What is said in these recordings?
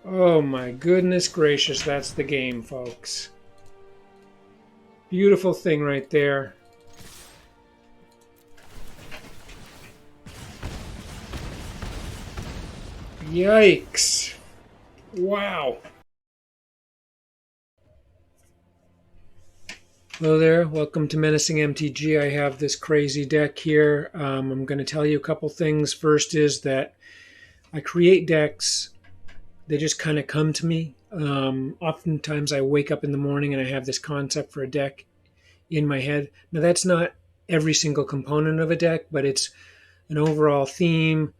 Oh my goodness gracious, that's the game, folks. Beautiful thing right there. Yikes. Wow. Hello there, welcome to Menacing MTG. I have this crazy deck here. I'm going to tell you a couple things. First is that I create decks, they just kind of come to me. Oftentimes I wake up in the morning and I have this concept for a deck in my head. Now, that's not every single component of a deck, but it's an overall theme,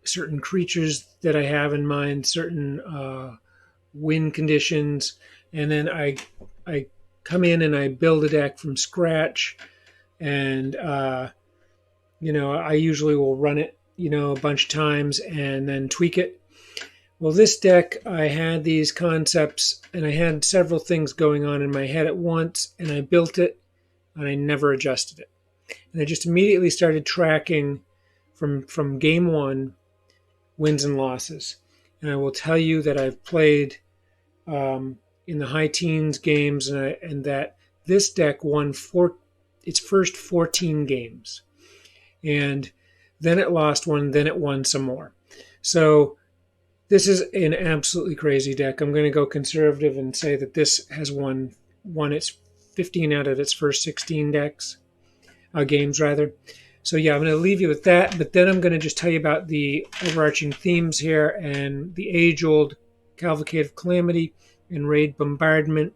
certain creatures that I have in mind, certain win conditions, and then I come in and I build a deck from scratch, and I usually will run it a bunch of times and then tweak it. Well, this deck, I had these concepts and I had several things going on in my head at once, and I built it and I never adjusted it. And I just immediately started tracking from game one wins and losses. And I will tell you that I've played in the high teens games, and that this deck won its first 14 games. And then it lost one, then it won some more. So this is an absolutely crazy deck. I'm going to go conservative and say that this has won its 15 out of its first 16 games rather. So yeah, I'm going to leave you with that, but then I'm going to just tell you about the overarching themes here and the age-old Cavalcade of Calamity and Raid Bombardment.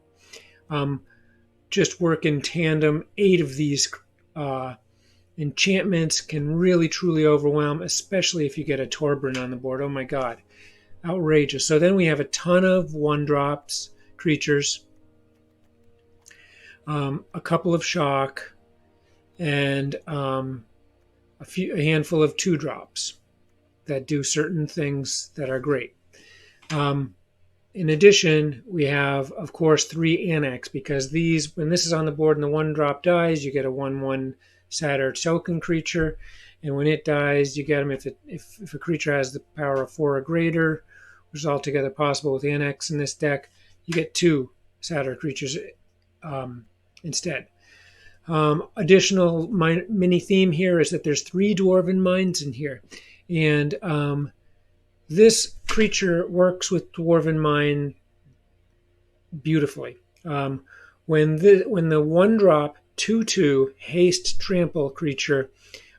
Just work in tandem. 8 of these enchantments can really truly overwhelm, especially if you get a Torbran on the board. Oh my god, outrageous. So then we have a ton of 1-drops, creatures, a couple of shock, and a handful of 2-drops that do certain things that are great. In addition, we have, of course, 3 Annex, because when this is on the board and the 1-drop dies, you get a 1/1 Satyr token creature, and when it dies, you get them if a creature has the power of 4 or greater, which is altogether possible with Annex in this deck. You get 2 Satyr creatures instead. Additional mini theme here is that there's 3 Dwarven Mines in here, and this creature works with Dwarven Mine beautifully. When the 1-drop 2/2 haste trample creature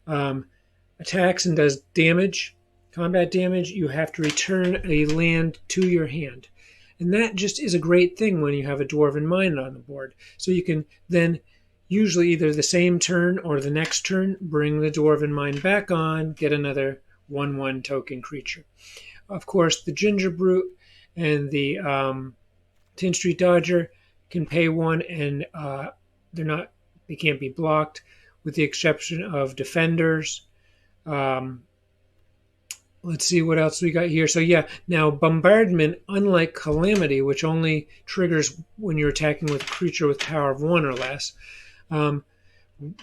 attacks and does damage, combat damage, you have to return a land to your hand. And that just is a great thing when you have a Dwarven Mine on the board. So you can then usually either the same turn or the next turn bring the Dwarven Mine back on, get another 1/1 token creature. Of course, the Ginger Brute and the Tin Street Dodger can pay 1, and they can't be blocked, with the exception of Defenders. Let's see what else we got here. So yeah, now Bombardment, unlike Calamity, which only triggers when you're attacking with a creature with power of 1 or less,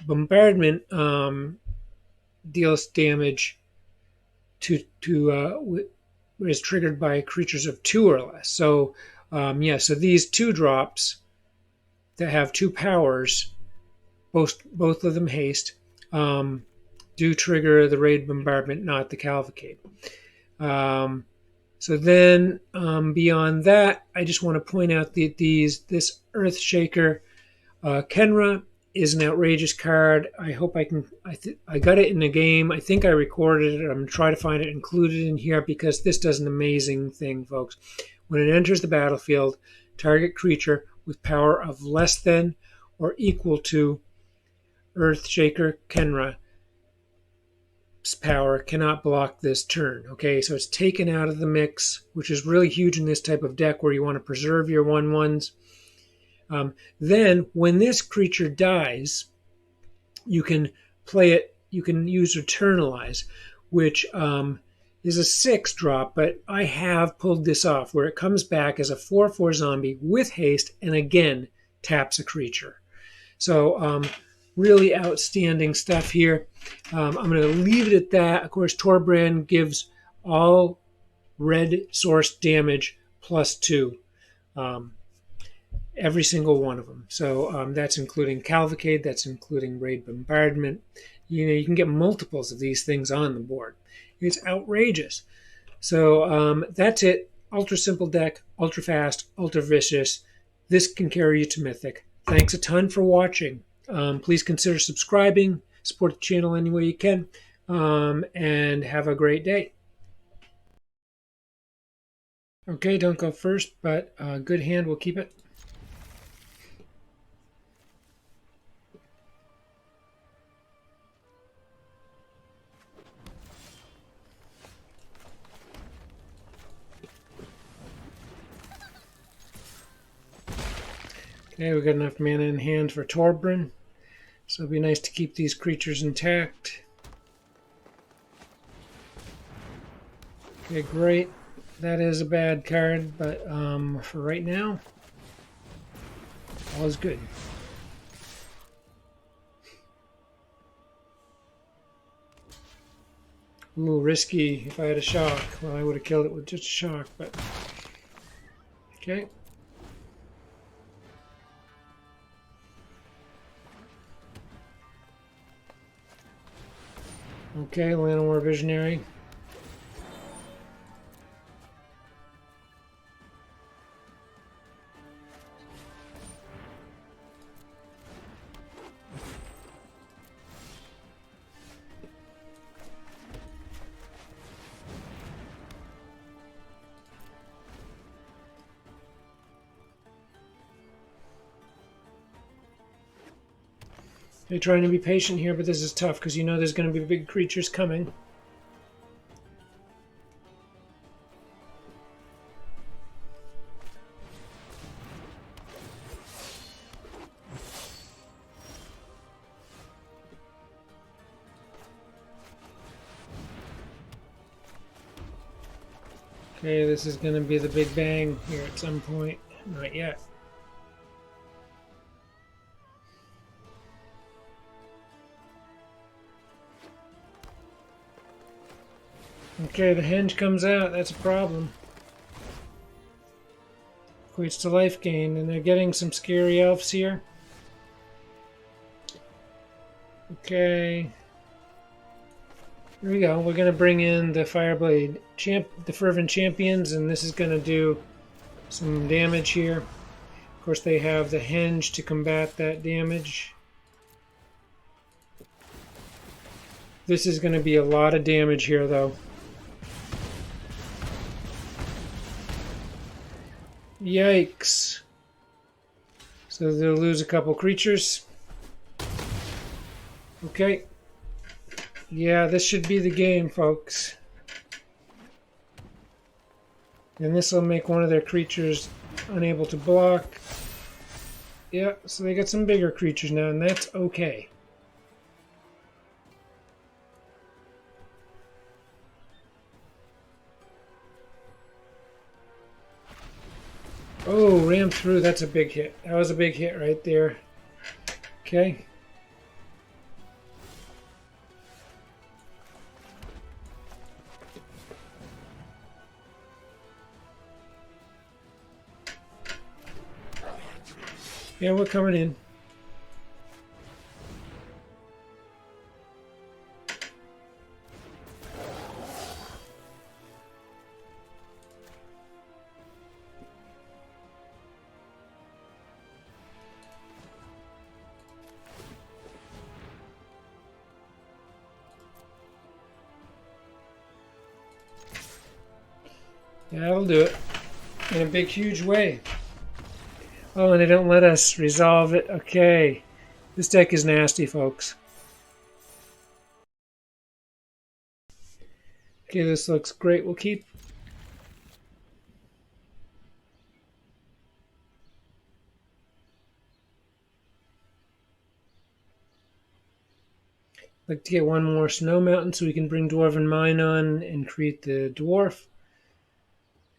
Bombardment deals damage is triggered by creatures of 2 or less. So so these 2-drops that have 2 powers, both of them haste, do trigger the Raid Bombardment, not the Cavalcade. So then beyond that, I just want to point out that this Earthshaker Kenra is an outrageous card. I hope I got it in the game. I think I recorded it. I'm going to try to find it included in here, because this does an amazing thing, folks. When it enters the battlefield, target creature with power of less than or equal to Earthshaker Kenra's power cannot block this turn. Okay, so it's taken out of the mix, which is really huge in this type of deck where you want to preserve your 1/1s. Then, when this creature dies, you can play it. You can use Eternalize, which is a 6-drop, but I have pulled this off, where it comes back as a 4/4 zombie with haste and again taps a creature. So really outstanding stuff here. I'm going to leave it at that. Of course, Torbran gives all red source damage +2. Um, every single one of them. So that's including Cavalcade, that's including Raid Bombardment. You can get multiples of these things on the board. It's outrageous. So that's it. Ultra simple deck, ultra fast, ultra vicious. This can carry you to Mythic. Thanks a ton for watching. Please consider subscribing, support the channel any way you can, and have a great day. Okay, don't go first, but good hand will keep it. Okay, we got enough mana in hand for Torbran, so it'd be nice to keep these creatures intact. Okay, great. That is a bad card, but for right now, all is good. Ooh, risky. If I had a shock, well, I would have killed it with just a shock, but okay. Okay, Llanowar Visionary. They're trying to be patient here, but this is tough because you know there's going to be big creatures coming. Okay, this is going to be the big bang here at some point. Not yet. Okay, the henge comes out. That's a problem. Equates to life gain, and they're getting some scary elves here. Okay. Here we go. We're going to bring in the Fireblade the Fervent Champions, and this is going to do some damage here. Of course, they have the henge to combat that damage. This is going to be a lot of damage here, though. Yikes. So they'll lose a couple creatures. Okay. Yeah, this should be the game, folks. And this will make one of their creatures unable to block. Yeah, so they got some bigger creatures now, and that's okay. Oh, ram through. That's a big hit. That was a big hit right there. Okay. Yeah, we're coming in. Yeah, that'll do it. In a big, huge way. Oh, and they don't let us resolve it. Okay. This deck is nasty, folks. Okay, this looks great. We'll keep. Like to get one more Snow Mountain so we can bring Dwarven Mine on and create the Dwarf.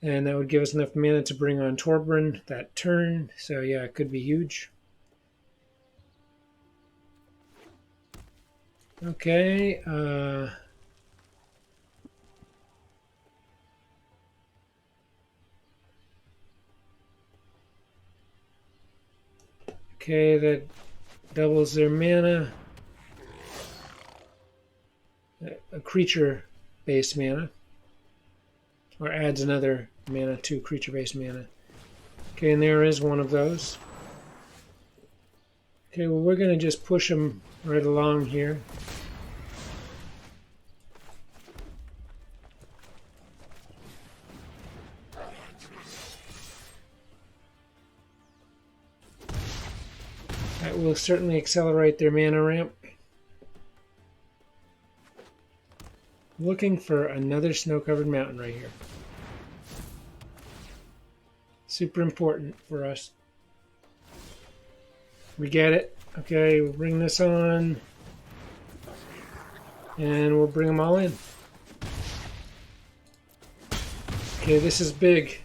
And that would give us enough mana to bring on Torbran that turn. So yeah, it could be huge. Okay. Okay, that doubles their mana. A creature-based mana. Or adds another mana to creature-based mana. Okay, and there is one of those. Okay, well, we're going to just push them right along here. That will certainly accelerate their mana ramp. Looking for another snow-covered mountain right here. Super important for us. We get it. Okay, we'll bring this on. And we'll bring them all in. Okay, this is big.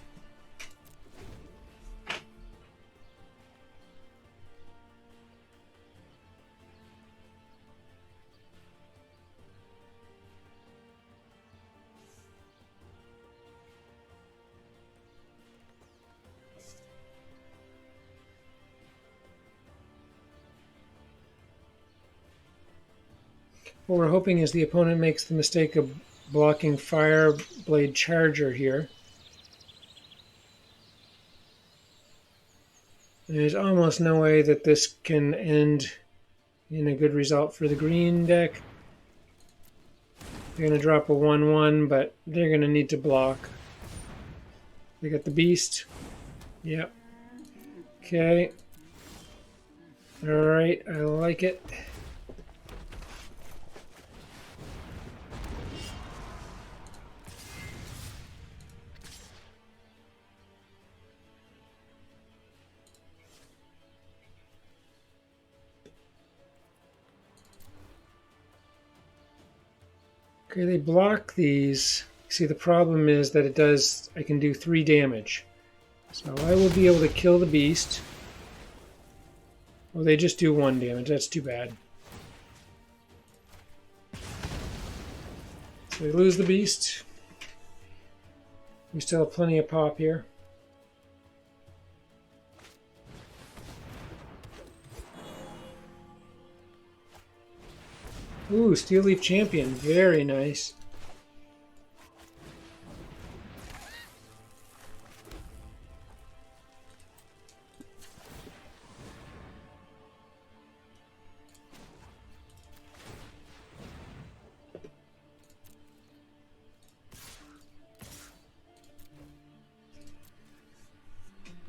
What we're hoping is the opponent makes the mistake of blocking Fire Blade Charger here. There's almost no way that this can end in a good result for the green deck. They're going to drop a 1/1, but they're going to need to block. They got the beast. Yep. Okay. Alright, I like it. Okay, they block these. See, the problem is that I can do 3 damage. So I will be able to kill the beast. Oh, they just do 1 damage. That's too bad. So we lose the beast. We still have plenty of pop here. Ooh, Steel Leaf Champion. Very nice.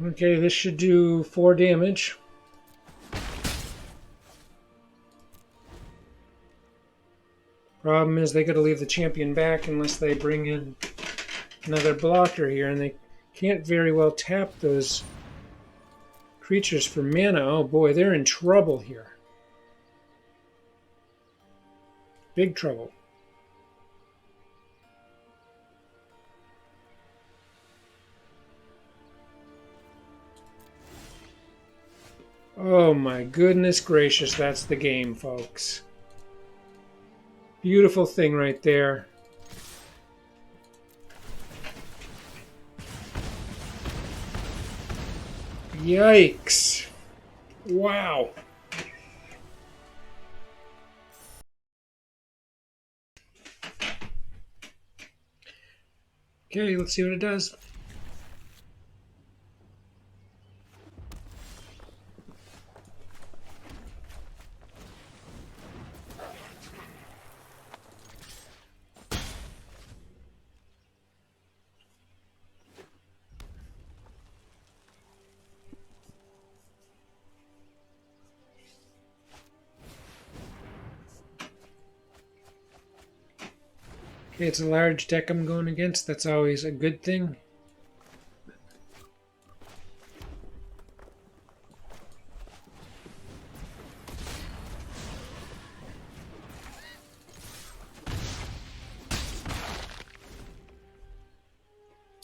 Okay, this should do 4 damage. Problem is they got to leave the champion back unless they bring in another blocker here, and they can't very well tap those creatures for mana. Oh boy, they're in trouble here. Big trouble. Oh my goodness gracious, that's the game, folks. Beautiful thing right there. Yikes. Wow. Okay, let's see what it does. Okay, it's a large deck I'm going against. That's always a good thing.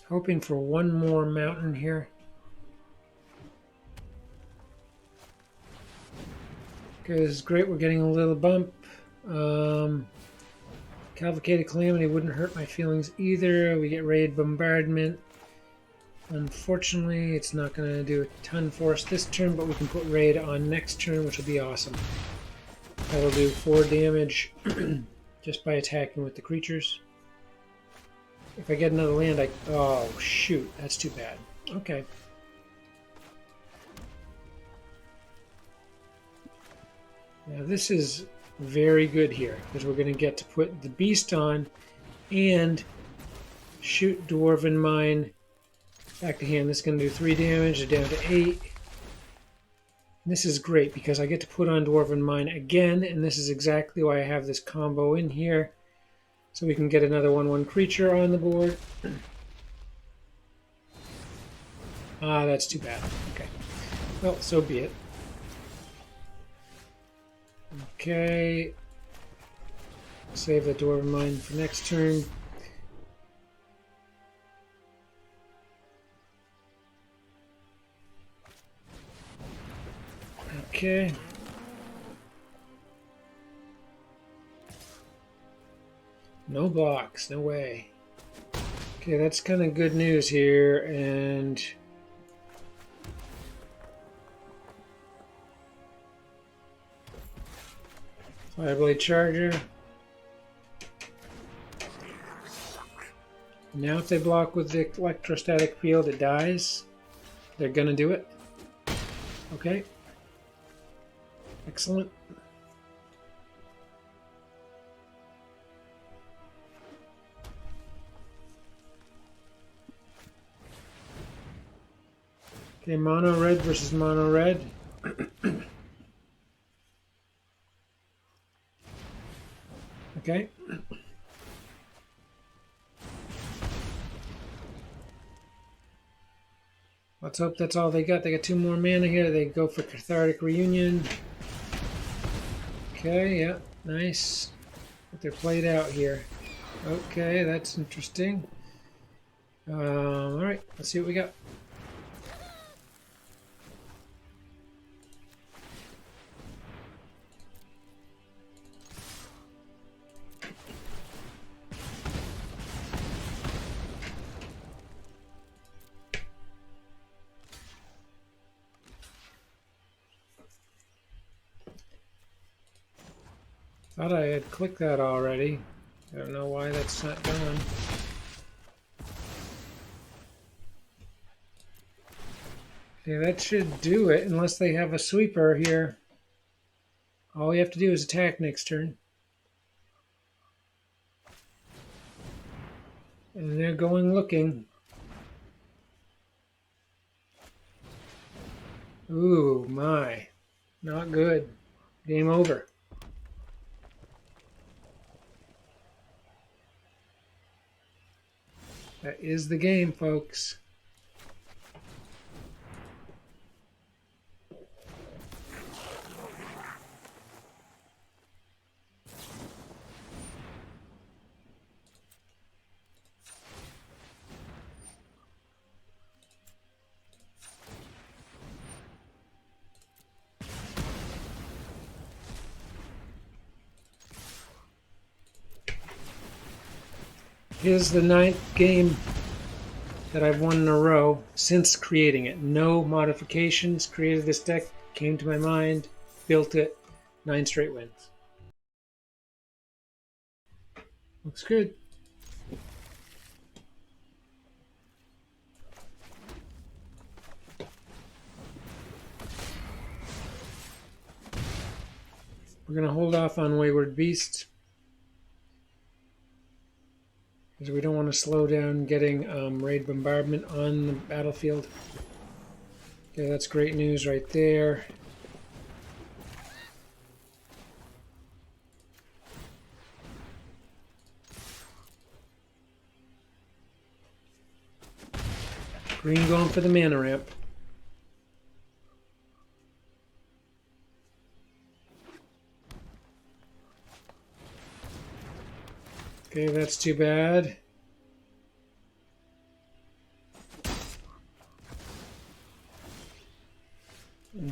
Hoping for one more mountain here. Okay, this is great. We're getting a little bump. Cavalcade of Calamity wouldn't hurt my feelings either. We get Raid Bombardment. Unfortunately, it's not going to do a ton for us this turn, but we can put raid on next turn, which will be awesome. That'll do 4 damage just by attacking with the creatures. If I get another land, I... Oh, shoot. That's too bad. Okay. Now this is very good here, because we're going to get to put the beast on and shoot Dwarven Mine back to hand. This is going to do 3 damage, down to 8. This is great because I get to put on Dwarven Mine again, and this is exactly why I have this combo in here. So we can get another 1/1 creature on the board. Ah, that's too bad. Okay. Well, so be it. Okay. Save the Dwarven Mine for next turn. Okay. No blocks, no way. Okay, that's kind of good news here, and Fireblade Charger. Now if they block with the electrostatic field, it dies. They're gonna do it. Okay. Excellent. Okay, mono red versus mono red. Okay. Let's hope that's all they got. They got 2 more mana here. They go for Cathartic Reunion. Okay, yeah, nice. But they're played out here. Okay, that's interesting. Alright, let's see what we got. Thought I had clicked that already. I don't know why that's not going. Okay, that should do it, unless they have a sweeper here. All we have to do is attack next turn. And they're going looking. Ooh, my. Not good. Game over. That is the game, folks. Here's the 9th game that I've won in a row since creating it. No modifications. Created this deck, came to my mind, built it, 9 straight wins. Looks good. We're going to hold off on Wayward Beast, because we don't want to slow down getting raid bombardment on the battlefield. Okay, that's great news right there. Green going for the mana ramp. Okay, that's too bad.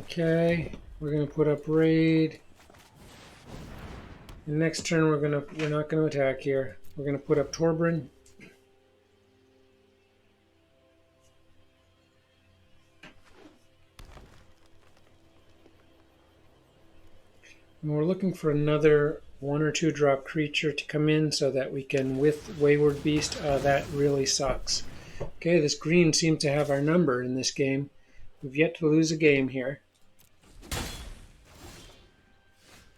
Okay, we're gonna put up raid. The next turn we're not gonna attack here. We're gonna put up Torbran. And we're looking for another 1 or 2 drop creature to come in so that we can with Wayward Beast. That really sucks. Okay, this green seems to have our number in this game. We've yet to lose a game here.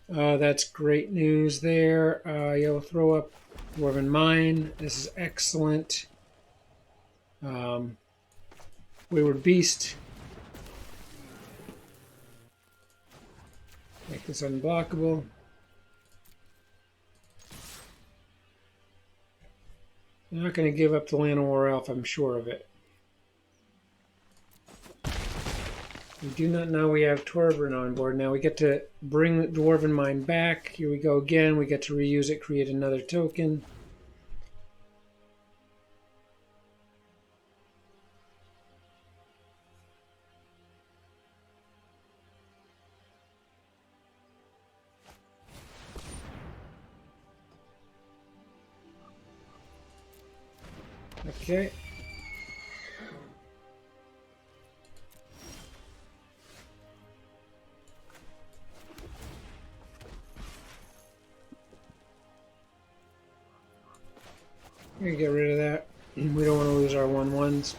That's great news there. You'll throw up Dwarven Mine. This is excellent. Wayward Beast. Make this unblockable. I'm not going to give up the Llanowar Elf, I'm sure of it. We do not know we have Torbran on board. Now we get to bring the Dwarven Mine back. Here we go again. We get to reuse it, create another token. Okay. We get rid of that. We don't want to lose our 1/1s.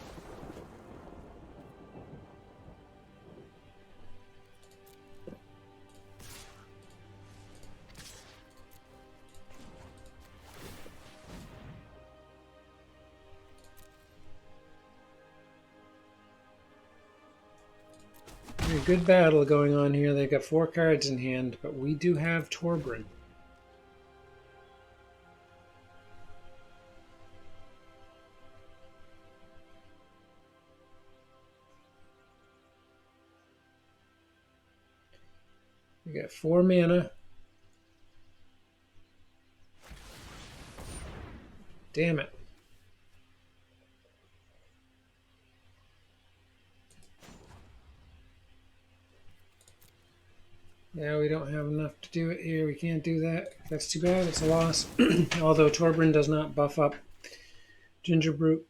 A good battle going on here. They've got 4 cards in hand, but we do have Torbran. We got 4 mana. Damn it. Yeah, we don't have enough to do it here. We can't do that. That's too bad. It's a loss. Although Torbran does not buff up Gingerbrute.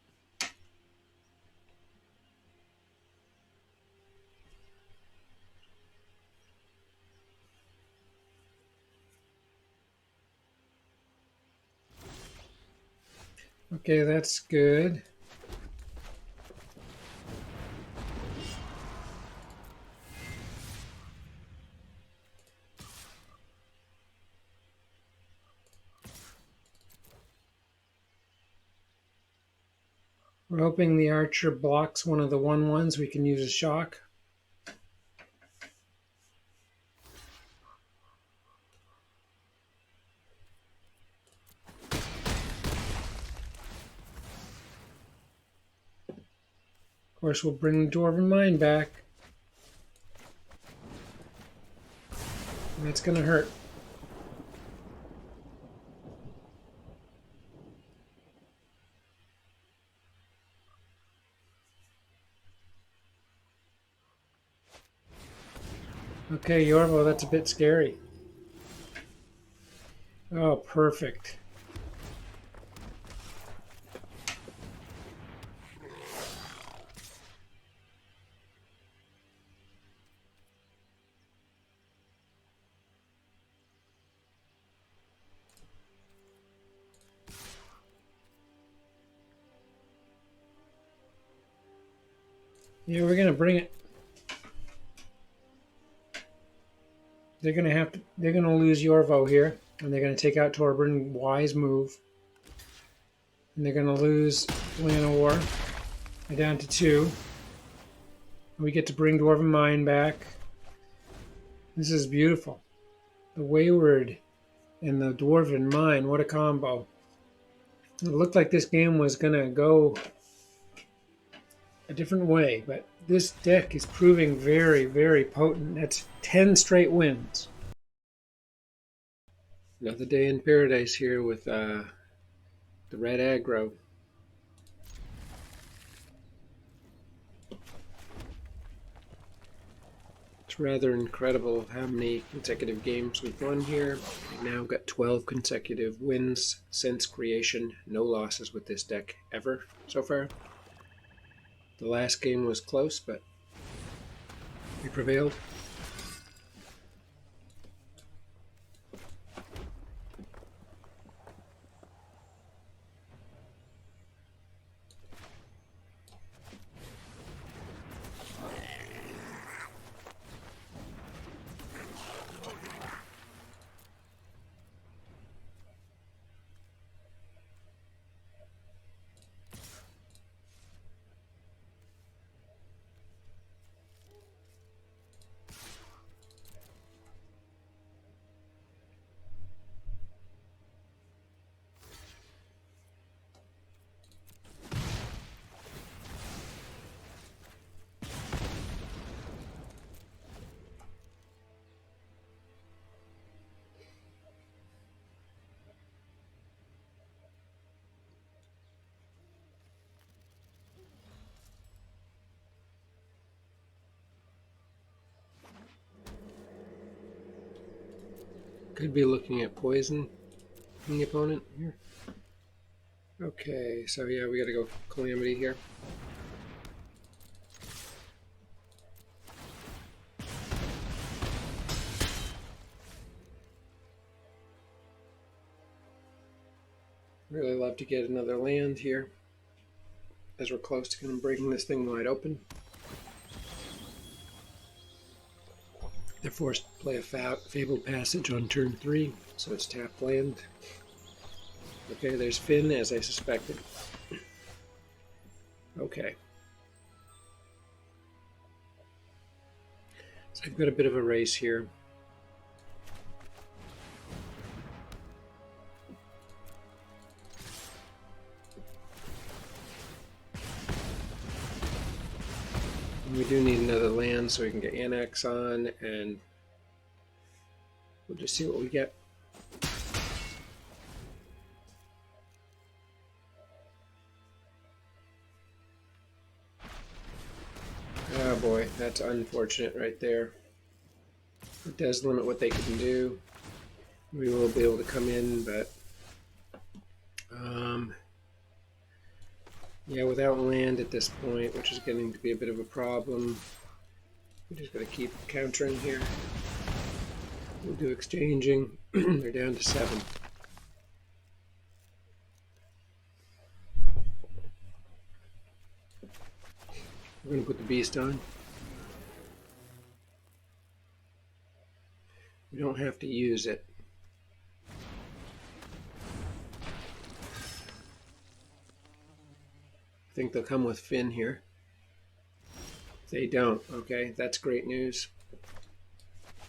Okay, that's good. We're hoping the archer blocks one of the 1/1s. We can use a shock. Of course, we'll bring the Dwarven Mine back. That's going to hurt. Okay, Yorvo, that's a bit scary. Oh, perfect. Yeah, we're going to bring it. They're going to lose Yorvo here, and they're going to take out Torbran. Wise move. And they're going to lose Llanowar. They're down to 2. We get to bring Dwarven Mine back. This is beautiful. The Wayward and the Dwarven Mine, what a combo. It looked like this game was going to go a different way, but this deck is proving very, very potent. That's 10 straight wins. Another day in paradise here with the red aggro. It's rather incredible how many consecutive games we've won here. We've now got 12 consecutive wins since creation. No losses with this deck ever so far. The last game was close, but we prevailed. Could be looking at poison in the opponent here. Okay, so yeah, we gotta go Calamity here. Really love to get another land here, as we're close to kind of breaking this thing wide open. They're forced to play a Fabled Passage on turn 3, so it's tapped land. Okay, there's Finn, as I suspected. Okay. So I've got a bit of a race here. And we do need another land so we can get Annex on, and we'll just see what we get. Oh boy, that's unfortunate right there. It does limit what they can do. We will be able to come in, but yeah, without land at this point, which is getting to be a bit of a problem, we just got to keep countering here. We'll do exchanging. They're down to 7. We're going to put the beast on. We don't have to use it. I think they'll come with Finn here. If they don't, okay, that's great news.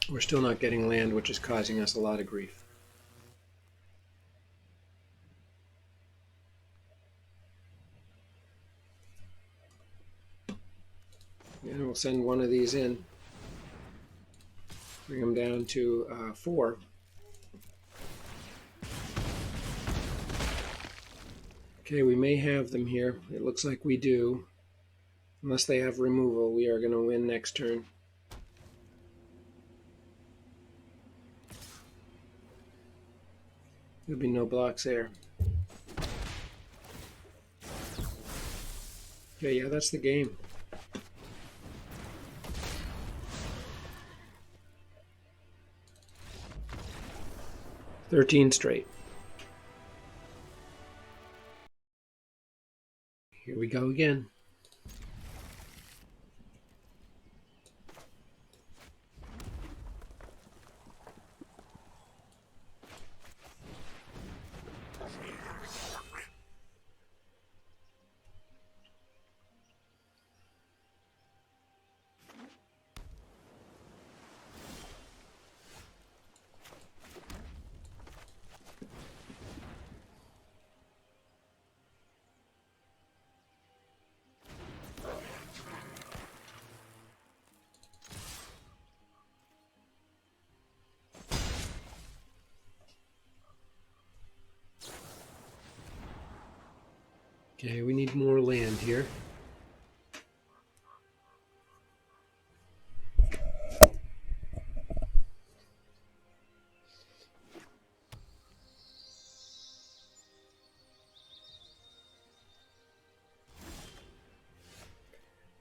We're still not getting land, which is causing us a lot of grief. And we'll send one of these in. Bring them down to 4. Okay, we may have them here. It looks like we do. Unless they have removal, we are going to win next turn. There'll be no blocks there. Okay, yeah, that's the game. "13 straight. Here we go again. Okay, we need more land here.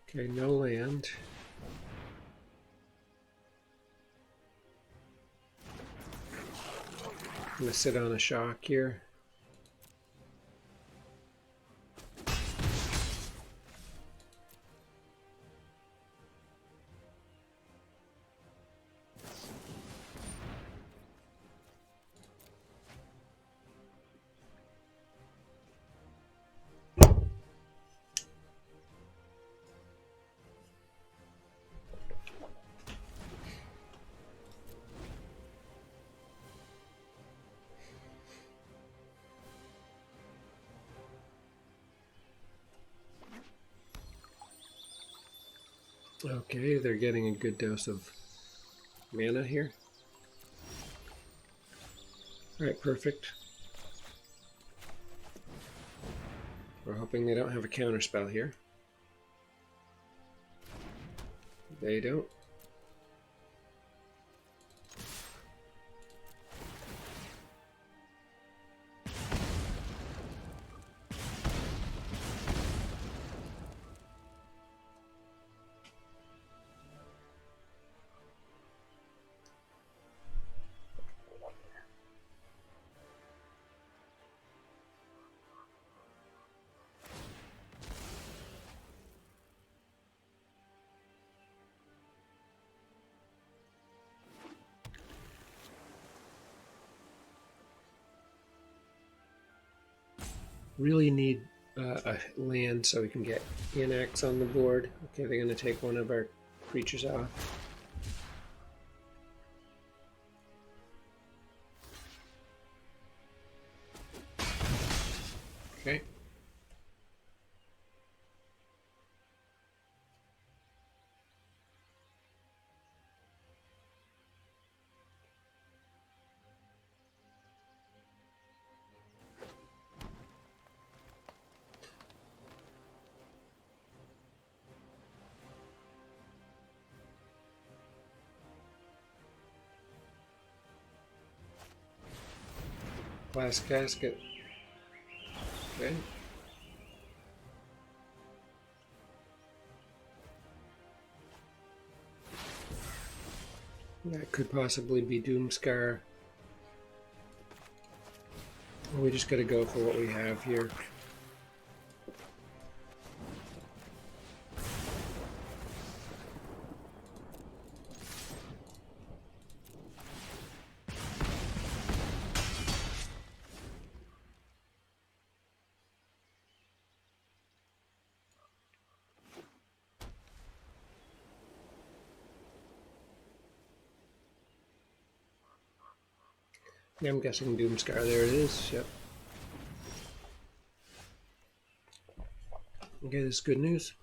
Okay, no land. I'm going to sit on a shock here. Okay, they're getting a good dose of mana here. Alright, perfect. We're hoping they don't have a counterspell here. They don't. Really need a land so we can get Anax on the board. Okay, they're going to take one of our creatures off. Okay. Glass casket. Okay. That could possibly be Doomscar. We just gotta go for what we have here. Yeah, I'm guessing Doomscar. There it is. Yep. Okay, this is good news.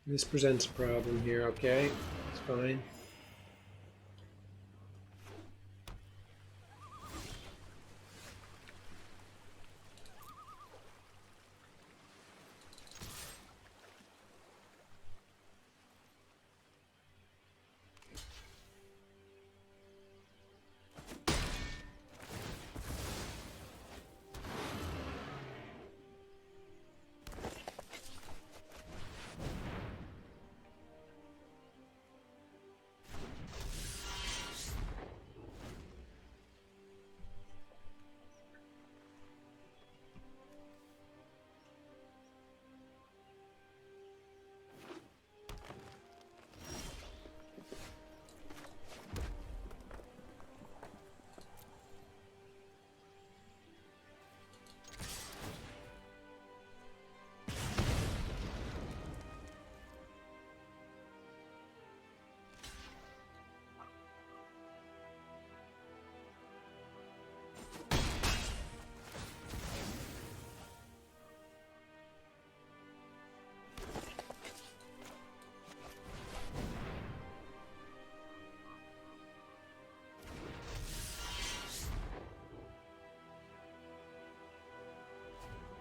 This presents a problem here. Okay, it's fine.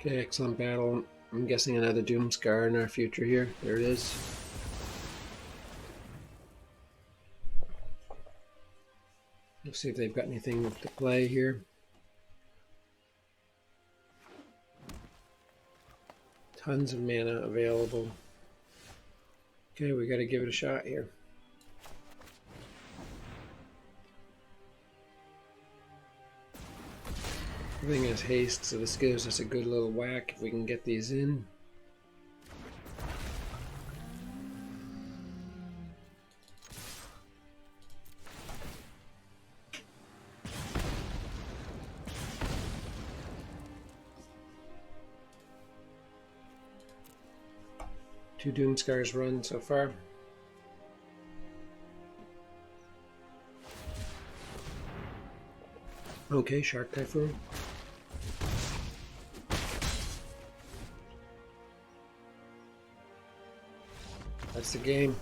Okay, excellent battle. I'm guessing another Doomscar in our future here. There it is. Let's see if they've got anything to play here. Tons of mana available. Okay, we got to give it a shot here. Everything has haste, so this gives us a good little whack if we can get these in. Two Doomscars run so far. Okay, Shark Typhoon. That's the game.